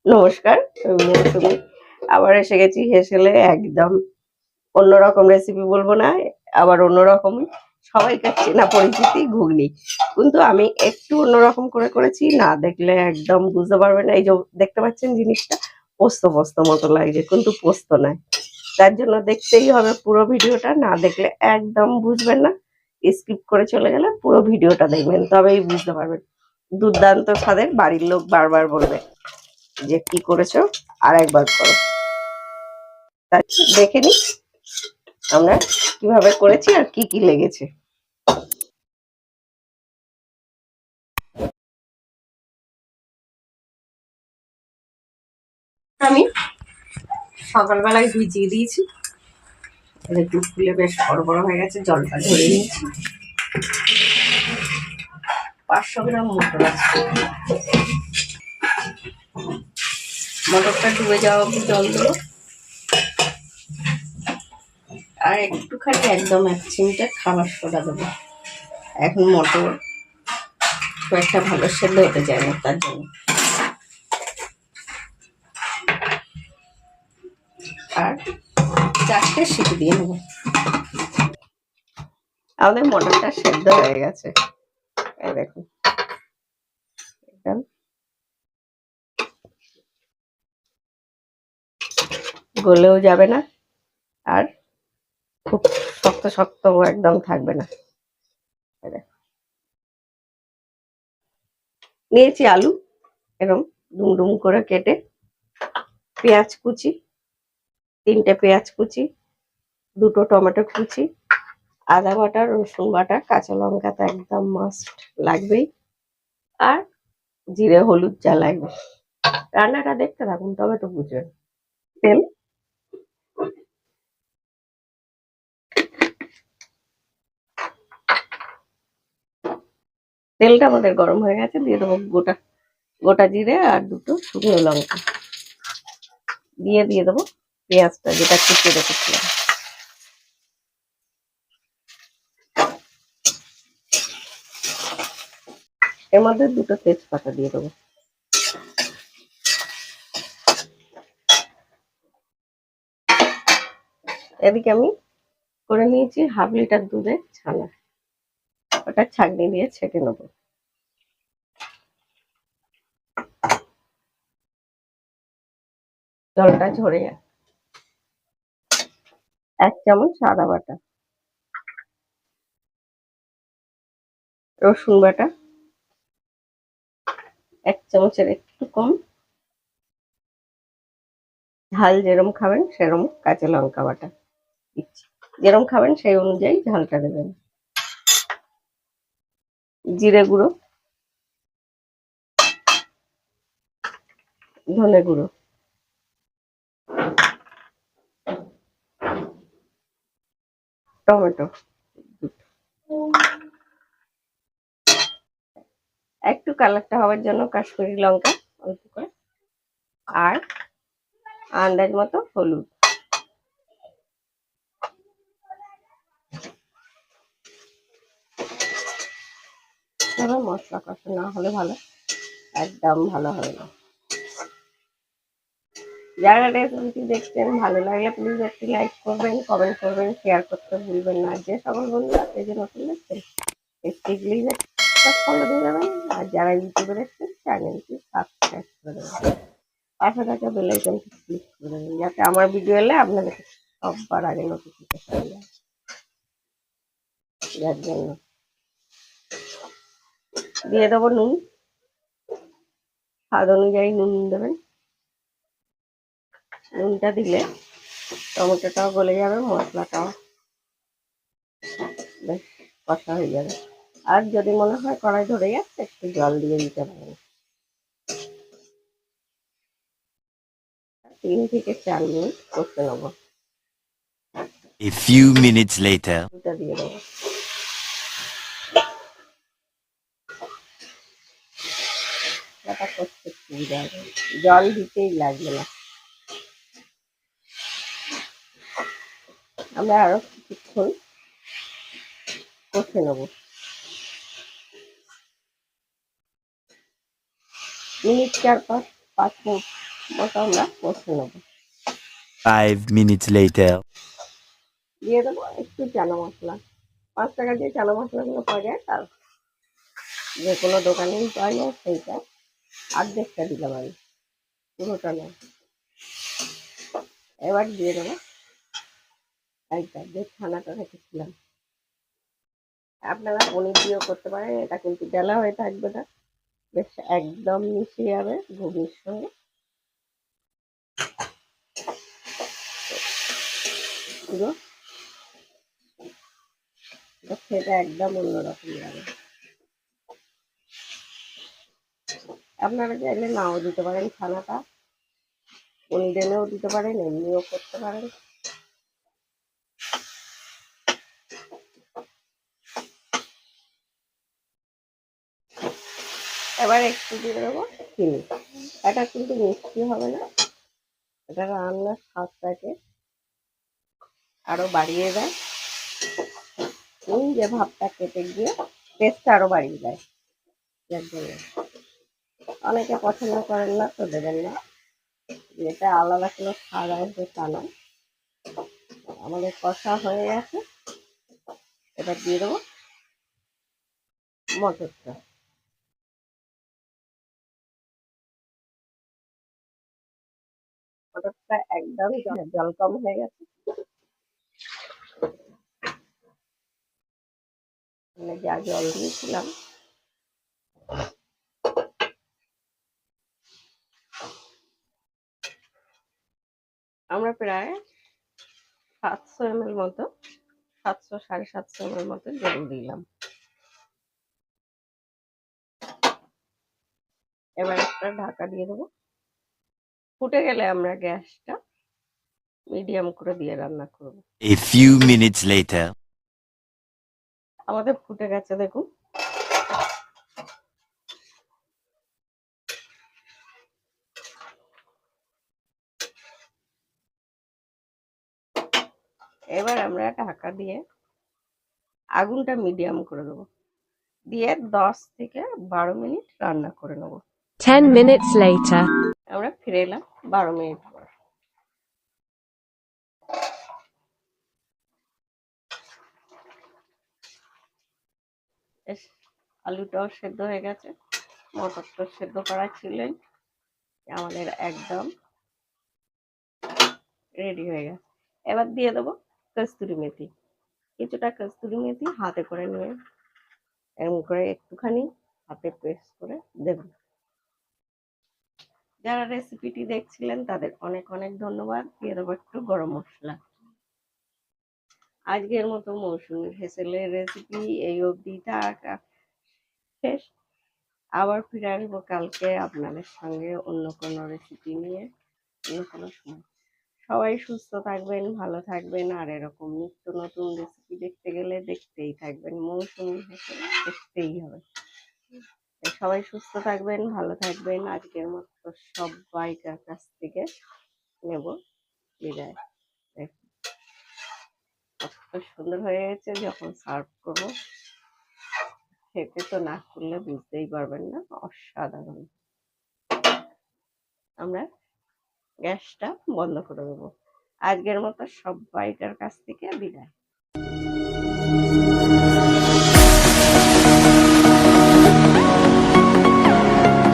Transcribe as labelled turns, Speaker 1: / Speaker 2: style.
Speaker 1: নমস্কার, আমি মৌসুমি। আবার এসে গেছি হেসেলে একদম অন্যরকম রেসিপি বলবো না, আবার অন্যরকমই সবাইকার চেনা পরিচিতি ঘুগনি। কিন্তু আমি একটু অন্যরকম করে করেছি, না দেখলে একদম বুঝতে পারবেন না। এই যে দেখতে পাচ্ছেন জিনিসটা পোস্ত পোস্ত মতো লাগছে, কিন্তু পোস্ত নয়। তার জন্য দেখতেই হবে পুরো ভিডিওটা, না দেখলে একদম বুঝবেন না। স্কিপ করে চলে গেলে পুরো ভিডিওটা দেখবেন, তবেই বুঝতে পারবেন। দুর্দান্ত স্বাদের, বাড়ির লোক বারবার বলবে যে কি করেছো আর একবার করো। তাই দেখে নি আমরা কিভাবে করেছি আর কি কি লেগেছে। আমি সকালবেলায় ভিজিয়ে দিয়েছি, একটু ফুলে বেশ বড় বড় হয়ে গেছে, জলটা ঝরিয়ে নিয়েছি। 500 গ্রাম মটর আছে, মটরটা ডুবে যাওয়া অব্দি জল দেবো। আর একটুখানি একদম 1 চিমটে খাবার সোডা দেবো। এখন মটর খুব একটা ভালো সেদ্ধ হতে চায় না, তার জন্য। আর 4টে সিটি দিয়ে নেবো। আমাদের মটরটা সেদ্ধ হয়ে গেছে, এই দেখুন। গলেও যাবে না, আর খুব শক্ত শক্ত একদম থাকবে না। নিয়েছি আলু, এরকম ডুমডুম করে কেটে, পেঁয়াজ কুচি, 3টে পেঁয়াজ কুচি, 2টো টমেটো কুচি, আদা বাটা, রসুন বাটা, কাঁচা লঙ্কা তো একদম মাস্ট লাগবেই, আর জিরে হলুদ যা লাগবে। রান্নাটা দেখতে থাকুন, তবে তো বুঝবেন। তেল, তেলটা আমাদের গরম হয়ে গেছে, দিয়ে দেবো গোটা গোটা জিরে আর 2টো শুকনো লঙ্কা, দিয়ে দেবো পেঁয়াজটা যেটা কুচিয়ে রেখেছিলাম। এর মধ্যে 2টো তেজপাতা দিয়ে দেবো। এদিকে আমি করে নিয়েছি 1/2 লিটার দুধের ছানা, ওটা ছাঁকনি দিয়ে ছেঁকে নেবো। জলটা ঝরে যায়। 1 চামচ আদা বাটা, রসুন বাটা 1 চামচের একটু কম, ঝাল যেরকম খাবেন সেরকম কাঁচা লঙ্কা বাটা দিচ্ছি, যেরকম খাবেন সেই অনুযায়ী ঝালটা দেবেন। জিরে গুঁড়ো, ধনে গুঁড়ো, টমেটো, একটু কালারটা হওয়ার জন্য কাশ্মীরি লঙ্কা অল্প করে, আর আন্দাজ মতো হলুদ। তবে মশলা কষা না হলে ভালো, একদম ভালো হবে না। যারা রেসিপিটি দেখছেন ভালো লাগলে প্লিজ একটি লাইক করবেন, কমেন্ট করবেন, শেয়ার করতে ভুলবেন না। যে সকল বন্ধুরা পেজে নতুন দেখছেন প্লিজ একটা ফলো দিয়ে যাবেন, আর যারা ইউটিউবে দেখছেন চ্যানেলটি সাবস্ক্রাইব করে দেবেন, পাশে থাকা বেল আইকনটি ক্লিক করে দেবেন, যাতে আমার ভিডিও এলে আপনাদের সবার আগে নোটিফিকেশন যায়। যার জন্য দিয়ে দেবো নুন, স্বাদ অনুযায়ী নুন দেবেন। নুনটা দিলে টমেটোটাও গলে যাবে, মশলাটাও বেশ কষা হয়ে যাবে। আর যদি মনে হয় কড়াই ধরে যাচ্ছে, একটু জল দিয়ে দিতে পারেন। 3 থেকে 4 মিনিট কষতে নেবো।
Speaker 2: A few minutes later.
Speaker 1: দুটা দিয়ে দেবো। করতে সুবিধা হবে, জল দিতেই লাগবে না। আমরা আরো কিছুক্ষণ কষে নেবো, মিনিট 4-5 মিনিট মতো আমরা কষে নেব।
Speaker 2: 5 minutes later.
Speaker 1: দিয়ে দেবো একটু চানা মশলা। 5 টাকা দিয়ে চানা মশলাগুলো পাওয়া যায়, তার যে কোনো দোকানেই পাওয়া যায়, সেইটা অর্ধেকটা দিলাম আমি, পুরোটা না। এবার দিয়ে দেবো এইটা যে ছানাটা রেখেছিলাম। আপনারা পনির দিয়েও করতে পারেন, এটা কিন্তু বেলা হয়ে থাকবে না, বেশ একদম মিশে যাবে ঘুগনির সঙ্গে। পুরো খেতে একদম অন্যরকম লাগে। আপনারা চাইলে নাও দিতে পারেন ছানাটা, পনির এনেও দিতে পারেন, এমনিও করতে পারেন। এবার একটু দিয়ে দেবো চিনি। এটা কিন্তু মিষ্টি হবে না, এটা রান্নার স্বাদটাকে আরো বাড়িয়ে দেয়। যে ভাবটা কেটে গিয়ে টেস্টটা আরো বাড়িয়ে দেয়। যার জন্য অনেকে পছন্দ করেন না, তো দেবেন না, এটা আলাদা কোনো স্বাদ আসবে তা না। আমাদের কষা হয়ে গেছে, এবার দিয়ে দেবো মটরটা। মটরটা একদম জল কম হয়ে গেছে, মানে যা জল দিয়েছিলাম আমরা প্রায় 700 ml মতো, 700 750 ml মতো জল দিলাম। এবার একটা ঢাকা দিয়ে দেবো। ফুটে গেলে আমরা গ্যাসটা মিডিয়াম করে দিয়ে রান্না করব।
Speaker 2: A few minutes later.
Speaker 1: আমাদের ফুটে গেছে দেখুন। এবার আমরা ঢাকা দিয়ে আগুনটা মিডিয়াম করে দেবো, দিয়ে 10 থেকে 12 মিনিট রান্না করে নেব।
Speaker 3: 10 minutes later.
Speaker 1: আমরা ফিরে এলাম 12 মিনিট পর। বেশ আলুটাও সেদ্ধ হয়ে গেছে, মটরটা সেদ্ধ করা ছিলই, আমাদের একদম রেডি হয়ে গেছে। এবার দিয়ে দেবো কস্তুরি মেথি। কিছুটা কস্তুরি মেথি হাতে করে নিয়ে এরকম করে একটুখানি হাতে প্রেস করে দেবেন। যারা রেসিপিটি দেখছিলেন তাদের অনেক অনেক ধন্যবাদ। দিয়ে দেবো একটু গরম মশলা। আজকের মতো মৌসুমী হেসেলের রেসিপি এই অবধি থাক, শেষ। আবার ফিরে আসবো কালকে আপনাদের সঙ্গে অন্য কোনো রেসিপি নিয়ে, অন্য কোনো সময়। সবাই সুস্থ থাকবেন, ভালো থাকবেন, আর এরকম নিত্য নতুন রেসিপি দেখতে গেলে দেখতেই থাকবেন মৌসুমী হেসেল, দেখতেই হবে। সবাই সুস্থ থাকবেন, ভালো থাকবেন। আজকের মতো সবাইকার কাছ থেকে নেব বিদায়। কত সুন্দর হয়ে গেছে, যখন সার্ভ করবো খেতে তো না করলে বুঝতেই পারবেন না, অসাধারণ। আমরা গ্যাসটা বন্ধ করে দেবো। আজকের মতো সবাইকার কাছ থেকে বিদায়।